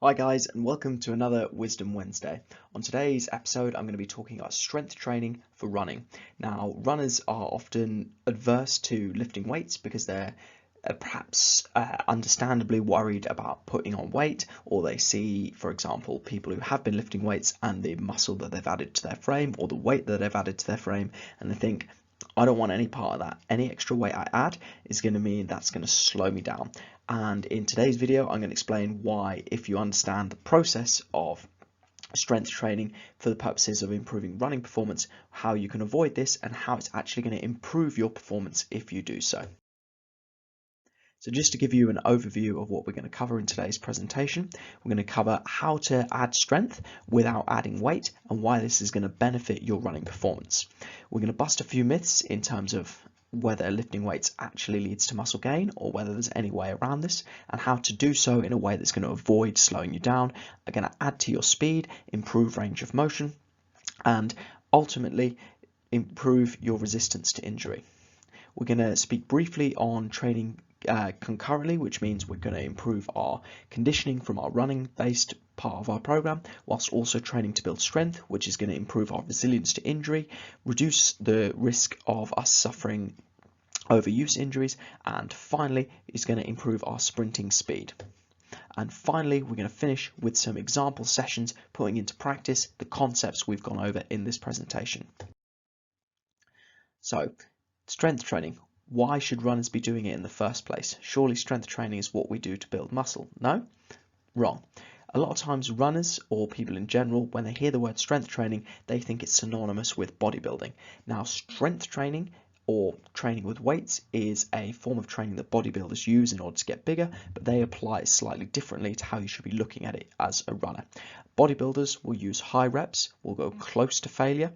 Hi guys, and welcome to another Wisdom Wednesday. On today's episode I'm going to be talking about strength training for running. Now, runners are often adverse to lifting weights because they're perhaps understandably worried about putting on weight, or they see, for example, people who have been lifting weights and the muscle that they've added to their frame or the weight that they've added to their frame, and they think, I don't want any part of that. Any extra weight I add is going to mean that's going to slow me down. And in today's video, I'm going to explain why, if you understand the process of strength training for the purposes of improving running performance, how you can avoid this and how it's actually going to improve your performance if you do so. So just to give you an overview of what we're going to cover in today's presentation, we're going to cover how to add strength without adding weight and why this is going to benefit your running performance. We're going to bust a few myths in terms of whether lifting weights actually leads to muscle gain or whether there's any way around this, and how to do so in a way that's going to avoid slowing you down, are going to add to your speed, improve range of motion, and ultimately improve your resistance to injury. We're going to speak briefly on training concurrently, which means we're going to improve our conditioning from our running based part of our program, whilst also training to build strength, which is going to improve our resilience to injury, reduce the risk of us suffering overuse injuries, and finally is going to improve our sprinting speed. And finally, we're going to finish with some example sessions putting into practice the concepts we've gone over in this presentation. So, strength training. Why should runners be doing it in the first place? Surely strength training is what we do to build muscle. No? Wrong. A lot of times runners, or people in general, when they hear the word strength training, they think it's synonymous with bodybuilding. Now, strength training or training with weights is a form of training that bodybuilders use in order to get bigger, but they apply it slightly differently to how you should be looking at it as a runner. Bodybuilders will use high reps, will go close to failure,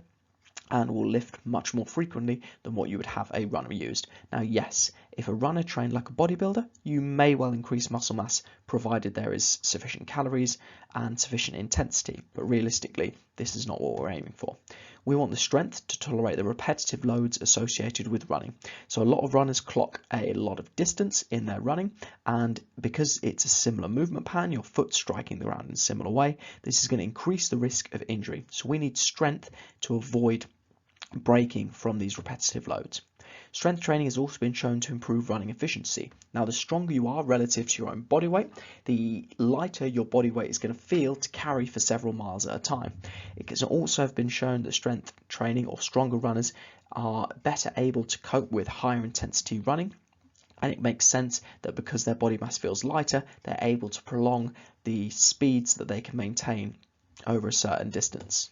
and will lift much more frequently than what you would have a runner used. Now, yes, if a runner trained like a bodybuilder, you may well increase muscle mass provided there is sufficient calories and sufficient intensity, but realistically, this is not what we're aiming for. We want the strength to tolerate the repetitive loads associated with running. So a lot of runners clock a lot of distance in their running, and because it's a similar movement pattern, your foot striking the ground in a similar way, this is going to increase the risk of injury. So we need strength to avoid breaking from these repetitive loads. Strength training has also been shown to improve running efficiency. Now, the stronger you are relative to your own body weight, the lighter your body weight is going to feel to carry for several miles at a time. It has also been shown that strength training or stronger runners are better able to cope with higher intensity running, and it makes sense that because their body mass feels lighter, they're able to prolong the speeds that they can maintain over a certain distance.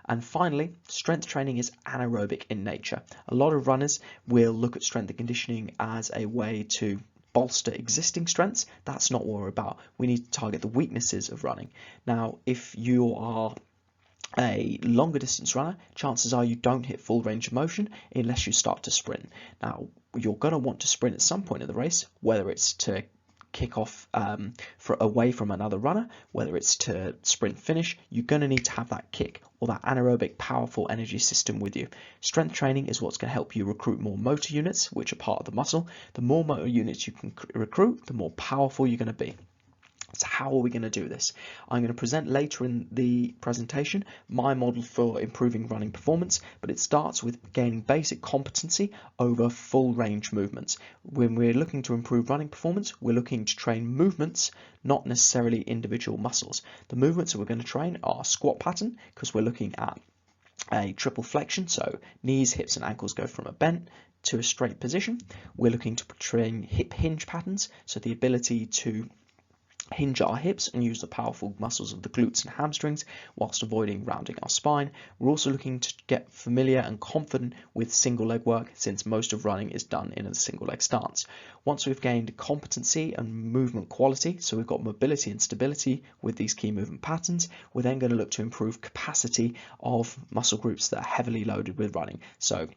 And finally, strength training is anaerobic in nature. A lot of runners will look at strength and conditioning as a way to bolster existing strengths. That's not what we're about. We need to target the weaknesses of running. Now, if you are a longer distance runner, chances are you don't hit full range of motion unless you start to sprint. Now, you're going to want to sprint at some point in the race, whether it's to kick off away from another runner, whether it's to sprint finish, you're going to need to have that kick or that anaerobic powerful energy system with you. Strength training is what's going to help you recruit more motor units, which are part of the muscle. The more motor units you can recruit, the more powerful you're going to be. So how are we going to do this? I'm going to present later in the presentation my model for improving running performance, but it starts with gaining basic competency over full range movements. When we're looking to improve running performance, we're looking to train movements, not necessarily individual muscles. The movements that we're going to train are squat pattern, because we're looking at a triple flexion, so knees, hips and ankles go from a bent to a straight position. We're looking to train hip hinge patterns, so the ability to hinge our hips and use the powerful muscles of the glutes and hamstrings whilst avoiding rounding our spine. We're also looking to get familiar and confident with single leg work, since most of running is done in a single leg stance. Once we've gained competency and movement quality, so we've got mobility and stability with these key movement patterns, we're then going to look to improve capacity of muscle groups that are heavily loaded with running. So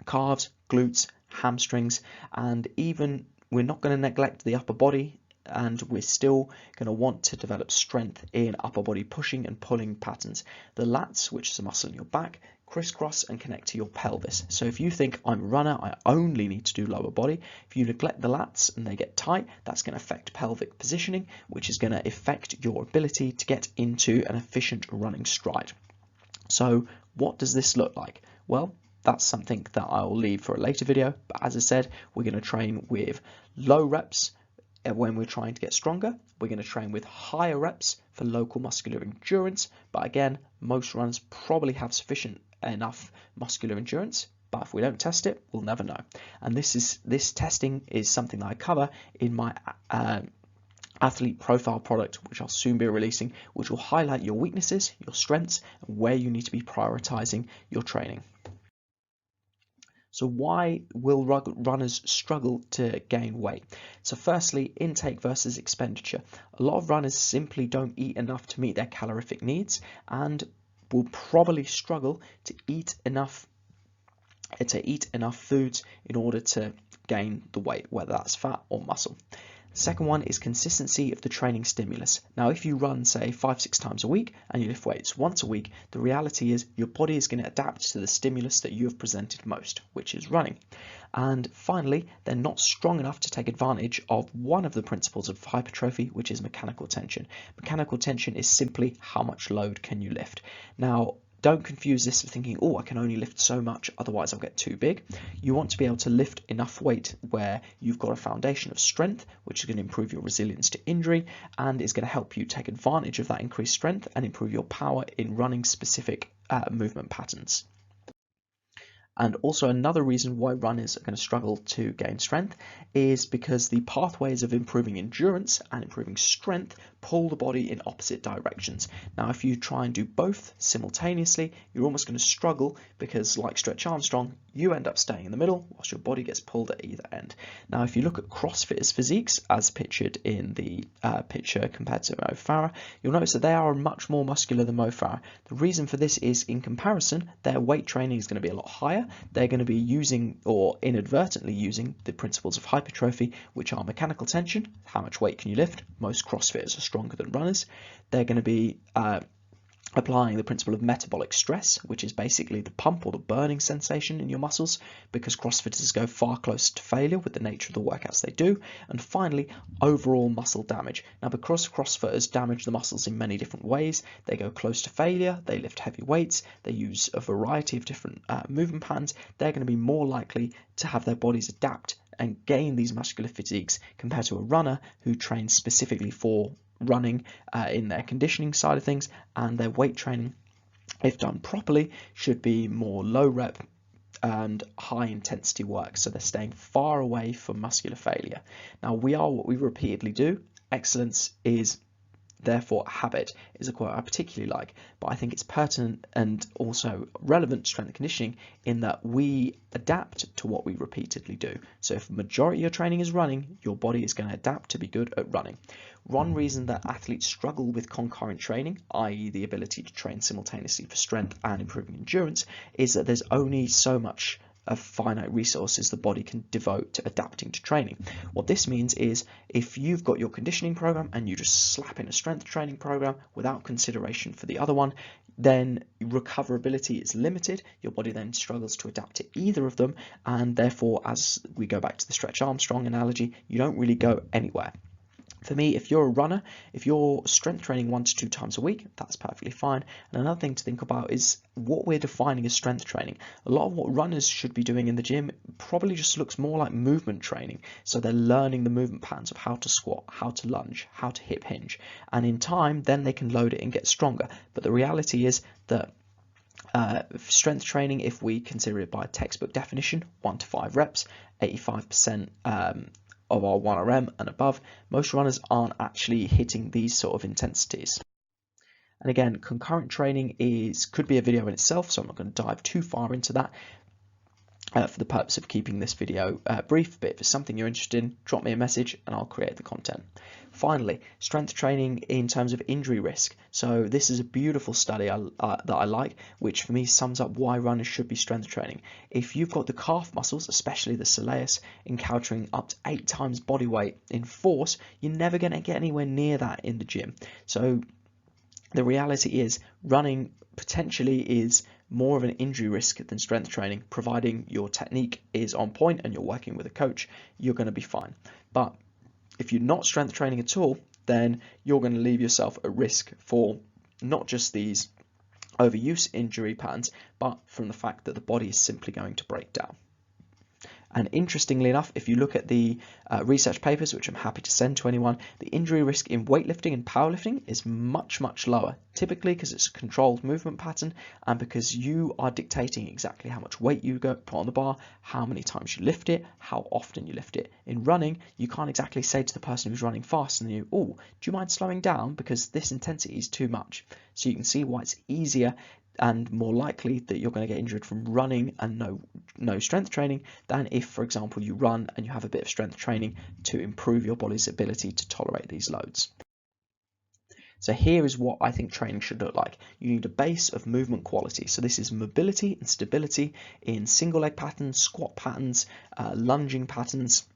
calves, glutes, hamstrings, and even we're not going to neglect the upper body, and we're still going to want to develop strength in upper body pushing and pulling patterns. The lats, which is a muscle in your back, crisscross and connect to your pelvis. So if you think I'm a runner, I only need to do lower body, if you neglect the lats and they get tight, that's going to affect pelvic positioning, which is going to affect your ability to get into an efficient running stride. So what does this look like? Well, that's something that I'll leave for a later video, but as I said, we're going to train with low reps when we're trying to get stronger. We're going to train with higher reps for local muscular endurance, but again, most runners probably have sufficient enough muscular endurance, but if we don't test it, we'll never know. And this testing is something that I cover in my athlete profile product, which I'll soon be releasing, which will highlight your weaknesses, your strengths, and where you need to be prioritizing your training. So why will runners struggle to gain weight? So firstly, intake versus expenditure. A lot of runners simply don't eat enough to meet their calorific needs and will probably struggle to eat enough foods in order to gain the weight, whether that's fat or muscle. The second one is consistency of the training stimulus. Now, if you run, say, 5-6 times a week and you lift weights once a week, the reality is your body is going to adapt to the stimulus that you have presented most, which is running. And finally, they're not strong enough to take advantage of one of the principles of hypertrophy, which is mechanical tension. Mechanical tension is simply how much load can you lift. Now, don't confuse this with thinking, oh, I can only lift so much, otherwise I'll get too big. You want to be able to lift enough weight where you've got a foundation of strength, which is going to improve your resilience to injury and is going to help you take advantage of that increased strength and improve your power in running specific movement patterns. And also another reason why runners are going to struggle to gain strength is because the pathways of improving endurance and improving strength pull the body in opposite directions. Now, if you try and do both simultaneously, you're almost going to struggle because, like Stretch Armstrong, you end up staying in the middle whilst your body gets pulled at either end. Now, if you look at CrossFitters' physiques as pictured in the picture compared to Mo Farah, you'll notice that they are much more muscular than Mo Farah. The reason for this is, in comparison, their weight training is going to be a lot higher. They're going to be using or inadvertently using the principles of hypertrophy, which are mechanical tension, how much weight can you lift. Most CrossFitters are stronger than runners. They're going to be applying the principle of metabolic stress, which is basically the pump or the burning sensation in your muscles, because CrossFitters go far closer to failure with the nature of the workouts they do. And finally, overall muscle damage. Now, because CrossFitters damage the muscles in many different ways, they go close to failure, they lift heavy weights, they use a variety of different movement patterns, they're going to be more likely to have their bodies adapt and gain these muscular physiques compared to a runner who trains specifically for running in their conditioning side of things, and their weight training, if done properly, should be more low rep and high intensity work, so they're staying far away from muscular failure. Now, we are what we repeatedly do. Excellence is therefore a habit, is a quote I particularly like, but I think it's pertinent and also relevant to strength and conditioning in that we adapt to what we repeatedly do. So if the majority of your training is running, your body is going to adapt to be good at running. One reason that athletes struggle with concurrent training, i.e. the ability to train simultaneously for strength and improving endurance, is that there's only so much of finite resources the body can devote to adapting to training. What this means is if you've got your conditioning program and you just slap in a strength training program without consideration for the other one, then recoverability is limited. Your body then struggles to adapt to either of them, and therefore, as we go back to the Stretch Armstrong analogy, you don't really go anywhere. For me, if you're a runner, if you're strength training 1 to 2 times a week, that's perfectly fine. And another thing to think about is what we're defining as strength training. A lot of what runners should be doing in the gym probably just looks more like movement training. So they're learning the movement patterns of how to squat, how to lunge, how to hip hinge. And in time, then they can load it and get stronger. But the reality is that strength training, if we consider it by textbook definition, 1 to 5 reps, 85% of our 1RM and above, most runners aren't actually hitting these sort of intensities. And again, concurrent training could be a video in itself, so I'm not going to dive too far into that for the purpose of keeping this video brief, but if it's something you're interested in, drop me a message and I'll create the content. Finally, strength training in terms of injury risk. So this is a beautiful study that I like, which for me sums up why runners should be strength training. If you've got the calf muscles, especially the soleus, encountering up to 8 times body weight in force, you're never going to get anywhere near that in the gym. So the reality is running potentially is more of an injury risk than strength training. Providing your technique is on point and you're working with a coach, you're going to be fine. But if you're not strength training at all, then you're going to leave yourself at risk for not just these overuse injury patterns, but from the fact that the body is simply going to break down. And interestingly enough, if you look at the research papers, which I'm happy to send to anyone, the injury risk in weightlifting and powerlifting is much, much lower, typically because it's a controlled movement pattern and because you are dictating exactly how much weight you put on the bar, how many times you lift it, how often you lift it. In running, you can't exactly say to the person who's running fast and you, oh, do you mind slowing down because this intensity is too much? So you can see why it's easier and more likely that you're going to get injured from running and no strength training than if, for example, you run and you have a bit of strength training to improve your body's ability to tolerate these loads. So here is what I think training should look like. You need a base of movement quality. So this is mobility and stability in single leg patterns, squat patterns, lunging patterns,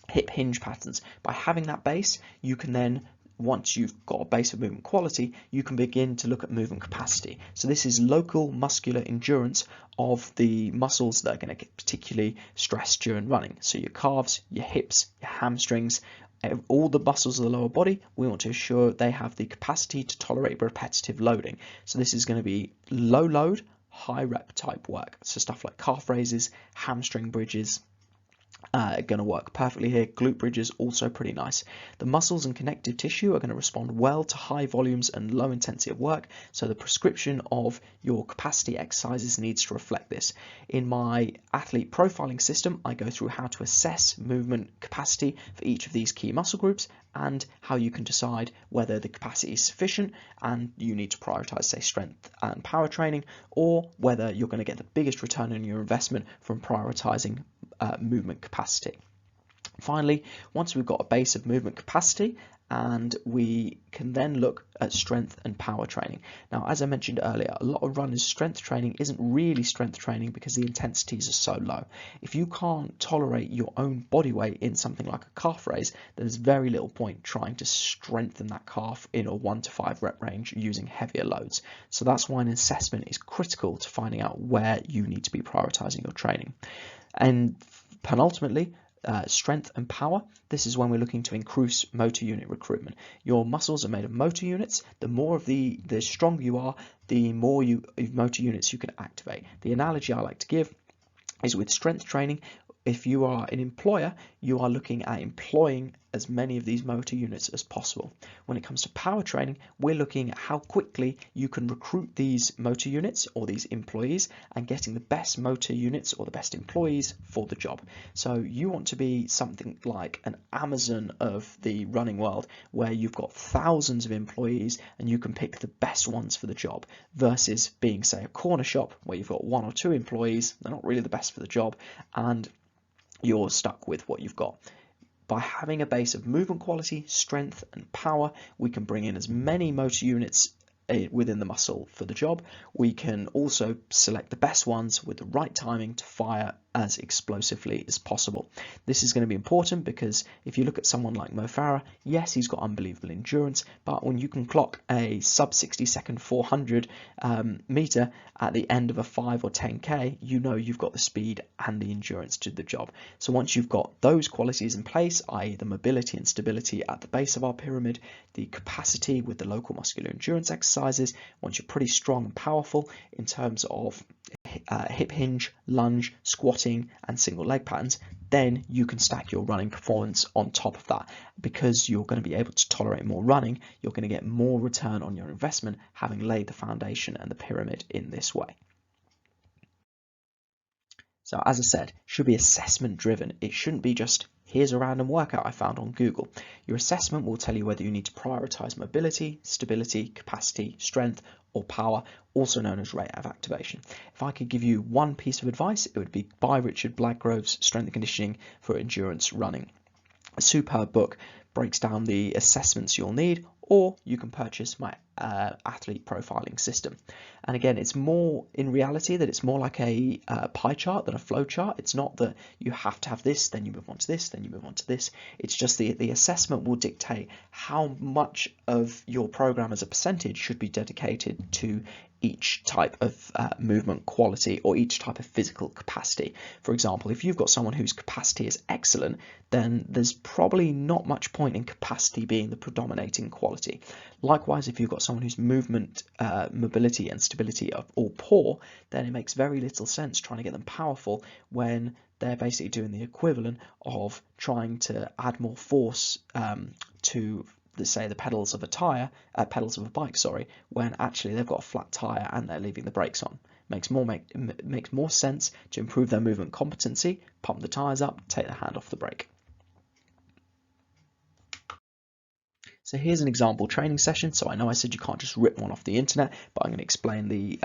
hip hinge patterns. By having that base, you can then, once you've got a base of movement quality, you can begin to look at movement capacity. So this is local muscular endurance of the muscles that are going to get particularly stressed during running. So your calves, your hips, your hamstrings, all the muscles of the lower body, we want to ensure they have the capacity to tolerate repetitive loading. So this is going to be low load, high rep type work. So stuff like calf raises, hamstring bridges, going to work perfectly here. Glute bridges also pretty nice. The muscles and connective tissue are going to respond well to high volumes and low intensity of work, so the prescription of your capacity exercises needs to reflect this. In my athlete profiling system, I go through how to assess movement capacity for each of these key muscle groups and how you can decide whether the capacity is sufficient and you need to prioritize, say, strength and power training, or whether you're going to get the biggest return on your investment from prioritizing movement capacity. Finally, once we've got a base of movement capacity, and we can then look at strength and power training. Now, as I mentioned earlier, a lot of runners' strength training isn't really strength training because the intensities are so low. If you can't tolerate your own body weight in something like a calf raise, there's very little point trying to strengthen that calf in a 1 to 5 rep range using heavier loads. So that's why an assessment is critical to finding out where you need to be prioritizing your training. And penultimately, strength and power. This is when we're looking to increase motor unit recruitment. Your muscles are made of motor units. The more of the stronger you are, the more motor units you can activate. The analogy I like to give is with strength training. If you are an employer, you are looking at employing as many of these motor units as possible. When it comes to power training, we're looking at how quickly you can recruit these motor units or these employees and getting the best motor units or the best employees for the job. So you want to be something like an Amazon of the running world, where you've got thousands of employees and you can pick the best ones for the job, versus being, say, a corner shop where you've got 1 or 2 employees. They're not really the best for the job and you're stuck with what you've got. By having a base of movement quality, strength and power, we can bring in as many motor units within the muscle for the job. We can also select the best ones with the right timing to fire as explosively as possible. This is going to be important because if you look at someone like Mo Farah, yes, he's got unbelievable endurance, but when you can clock a sub 60 second 400 meter at the end of a 5 or 10k, you know you've got the speed and the endurance to the job. So once you've got those qualities in place, i.e. the mobility and stability at the base of our pyramid, the capacity with the local muscular endurance exercises, once you're pretty strong and powerful in terms of hip hinge, lunge, squatting and single leg patterns, then you can stack your running performance on top of that. Because you're going to be able to tolerate more running, you're going to get more return on your investment having laid the foundation and the pyramid in this way. So as I said, it should be assessment driven. It shouldn't be just, here's a random workout I found on Google. Your assessment will tell you whether you need to prioritize mobility, stability, capacity, strength, or power, also known as rate of activation. If I could give you one piece of advice, it would be buy Richard Bladgrove's Strength and Conditioning for Endurance Running. A superb book, breaks down the assessments you'll need, or you can purchase my athlete profiling system. And again, it's more in reality that it's more like a pie chart than a flow chart. It's not that you have to have this, then you move on to this, then you move on to this. It's just the assessment will dictate how much of your program as a percentage should be dedicated to each type of movement quality or each type of physical capacity. For example, if you've got someone whose capacity is excellent, then there's probably not much point in capacity being the predominating quality. Likewise, if you've got someone whose movement, mobility and stability are all poor, then it makes very little sense trying to get them powerful when they're basically doing the equivalent of trying to add more force to say the pedals of a bike, sorry, when actually they've got a flat tire and they're leaving the brakes on. Makes more sense to improve their movement competency, pump the tires up, take the hand off the brake. So here's an example training session. So I know I said you can't just rip one off the internet, but I'm going to explain the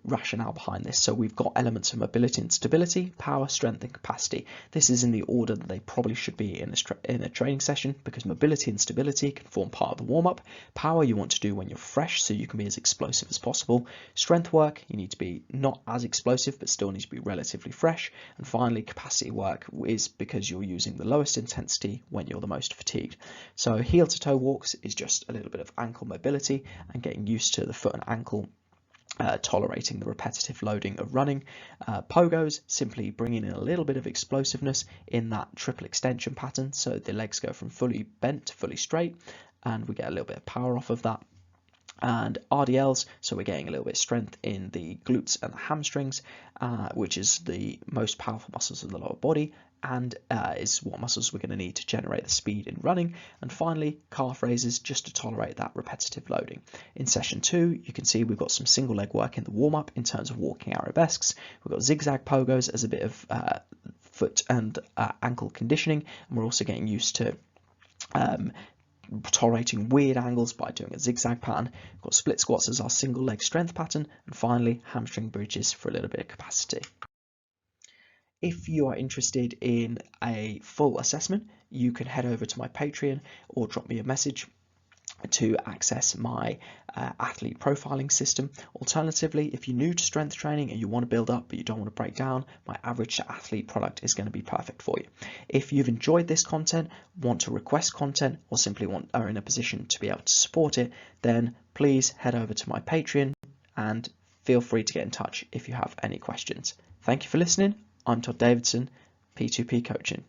rationale behind this. So we've got elements of mobility and stability, power, strength and capacity. This is in the order that they probably should be in a training session, because mobility and stability can form part of the warm-up. Power you want to do when you're fresh, so you can be as explosive as possible. Strength work, you need to be not as explosive but still need to be relatively fresh. And finally, capacity work is because you're using the lowest intensity when you're the most fatigued. So heel to toe walks is just a little bit of ankle mobility and getting used to the foot and ankle tolerating the repetitive loading of running. Pogos, simply bringing in a little bit of explosiveness in that triple extension pattern, so the legs go from fully bent to fully straight, and we get a little bit of power off of that. And RDLs, so we're getting a little bit of strength in the glutes and the hamstrings, which is the most powerful muscles of the lower body, and is what muscles we're going to need to generate the speed in running. And finally, calf raises, just to tolerate that repetitive loading. In session 2, you can see we've got some single leg work in the warm-up in terms of walking arabesques. We've got zigzag pogos as a bit of foot and ankle conditioning, and we're also getting used to tolerating weird angles by doing a zigzag pattern. We've got split squats as our single leg strength pattern, and finally hamstring bridges for a little bit of capacity. If you are interested in a full assessment, you can head over to my Patreon or drop me a message to access my athlete profiling system. Alternatively, if you're new to strength training and you want to build up but you don't want to break down, my average to athlete product is going to be perfect for you. If you've enjoyed this content, want to request content, or simply are in a position to be able to support it, then please head over to my Patreon and feel free to get in touch if you have any questions. Thank you for listening. I'm Todd Davidson, P2P Coaching.